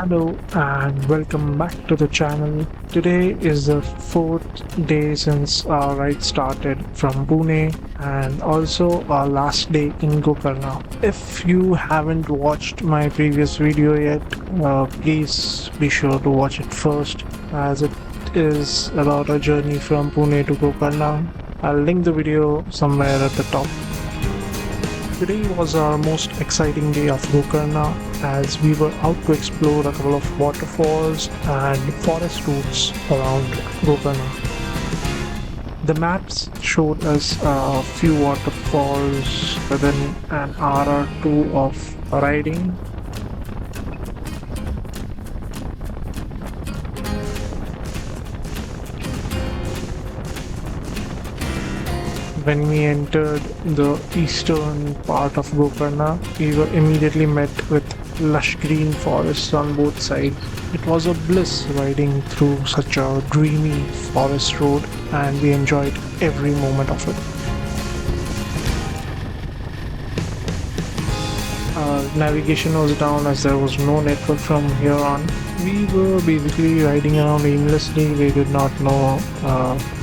Hello and welcome back to the channel. Today is the fourth day since our ride started from Pune and also our last day in Gokarna. If you haven't watched my previous video yet, please be sure to watch it first as it is about our journey from Pune to Gokarna. I'll link the video somewhere at the top. Today was our most exciting day of Gokarna as we were out to explore a couple of waterfalls and forest routes around Gokarna. The maps showed us a few waterfalls within an hour or two of riding. When we entered the eastern part of Gokarna, we were immediately met with lush green forests on both sides. It was a bliss riding through such a dreamy forest road, and we enjoyed every moment of it. Navigation was down as there was no network from here on. We were basically riding around aimlessly. We did not know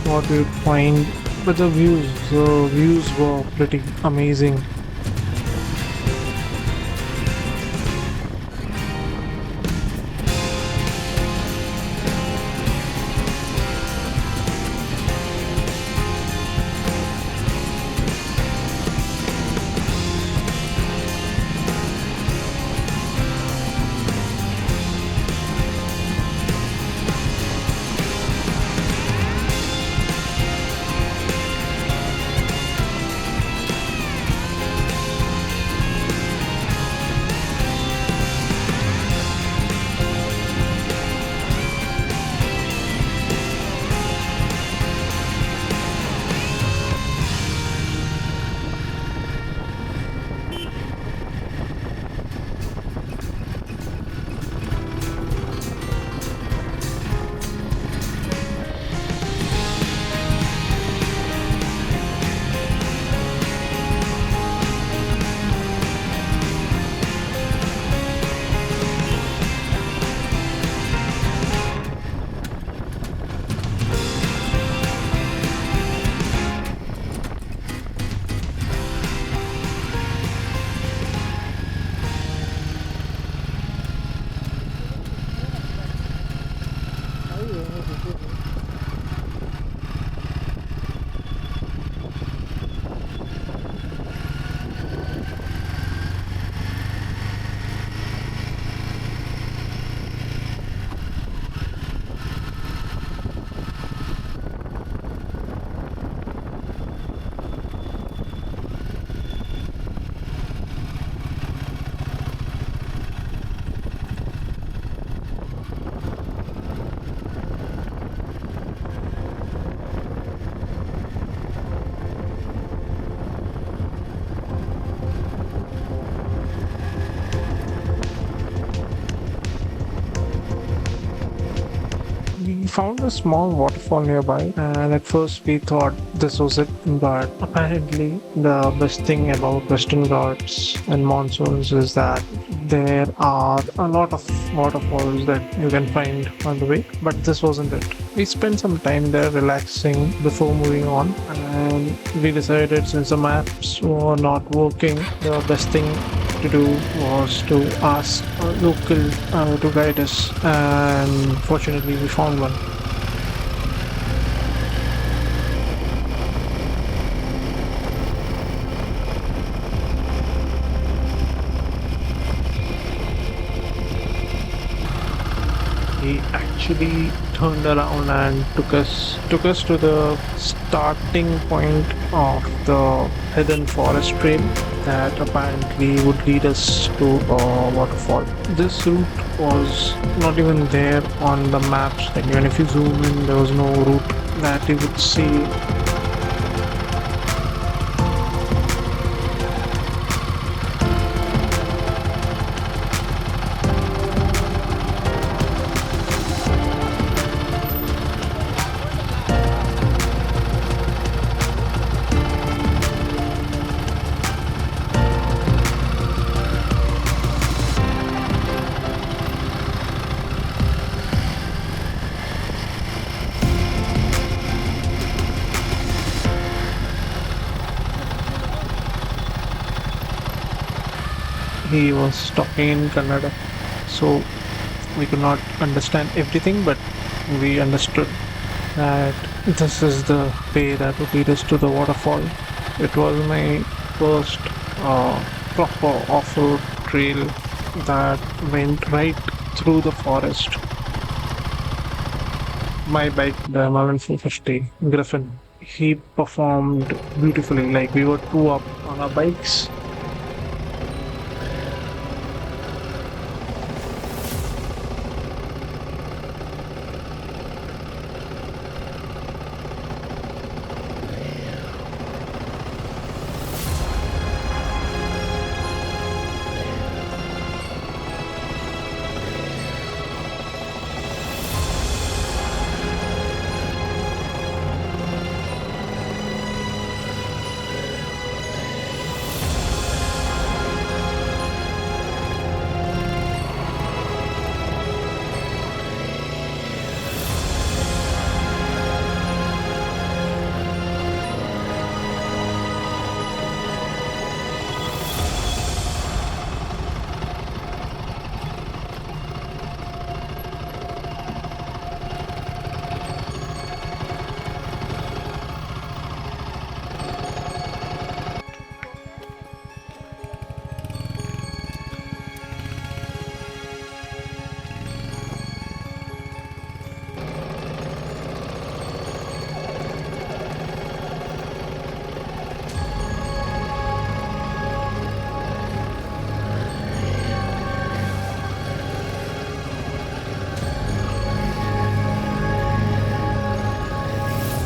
what we would find, but the views were pretty amazing. We found a small waterfall nearby, and at first we thought this was it, but apparently, the best thing about Western Ghats and monsoons is that there are a lot of waterfalls that you can find on the way, but this wasn't it. We spent some time there relaxing before moving on, and we decided since the maps were not working, the best thing to do was to ask a local to guide us, and fortunately, we found one. He actually turned around and took us to the starting point of the hidden forest trail that apparently would lead us to a waterfall. This route was not even there on the maps. Like even if you zoom in, there was no route that you would see. he was talking in Kannada, so we could not understand everything, but we understood that this is the way that would lead us to the waterfall. It was my first proper off-road trail that went right through the forest. My bike, the Himalayan 450 Griffin, he performed beautifully. Like we were two up on our bikes.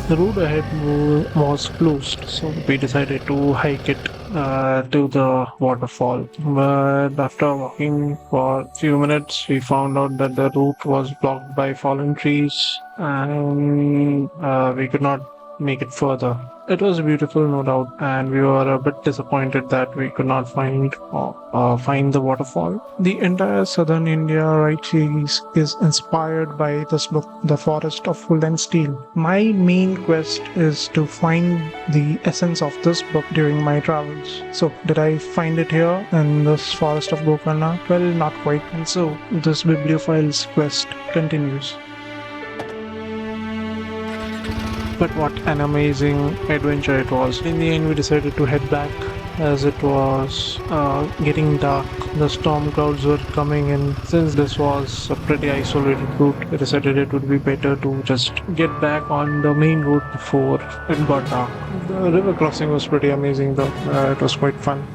The road ahead was closed, so we decided to hike it to the waterfall. But after walking for a few minutes, we found out that the route was blocked by fallen trees and we could not make it further. It was beautiful, no doubt, and we were a bit disappointed that we could not find the waterfall. The entire southern India ride series is inspired by this book, The Forest of Wood and Steel. My main quest is to find the essence of this book during my travels. So, did I find it here in this forest of Gokarna? Well, not quite. And so, this bibliophile's quest continues. But what an amazing adventure it was. In the end, we decided to head back as it was getting dark. The storm clouds were coming in. Since this was a pretty isolated route, we decided it would be better to just get back on the main route before it got dark. The river crossing was pretty amazing though. It was quite fun.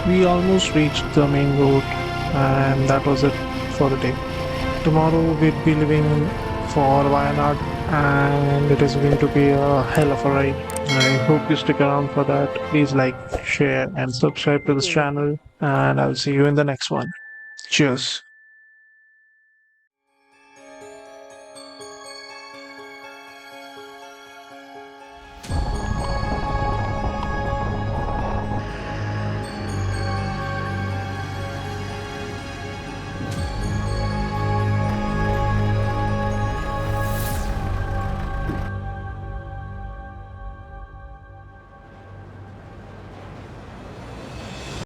We almost reached the main road, and that was it for the day. Tomorrow we'll be leaving for Wayanad, and it is going to be a hell of a ride. I hope you stick around for that. Please like, share, and subscribe to this channel, and I'll see you in the next one. Cheers.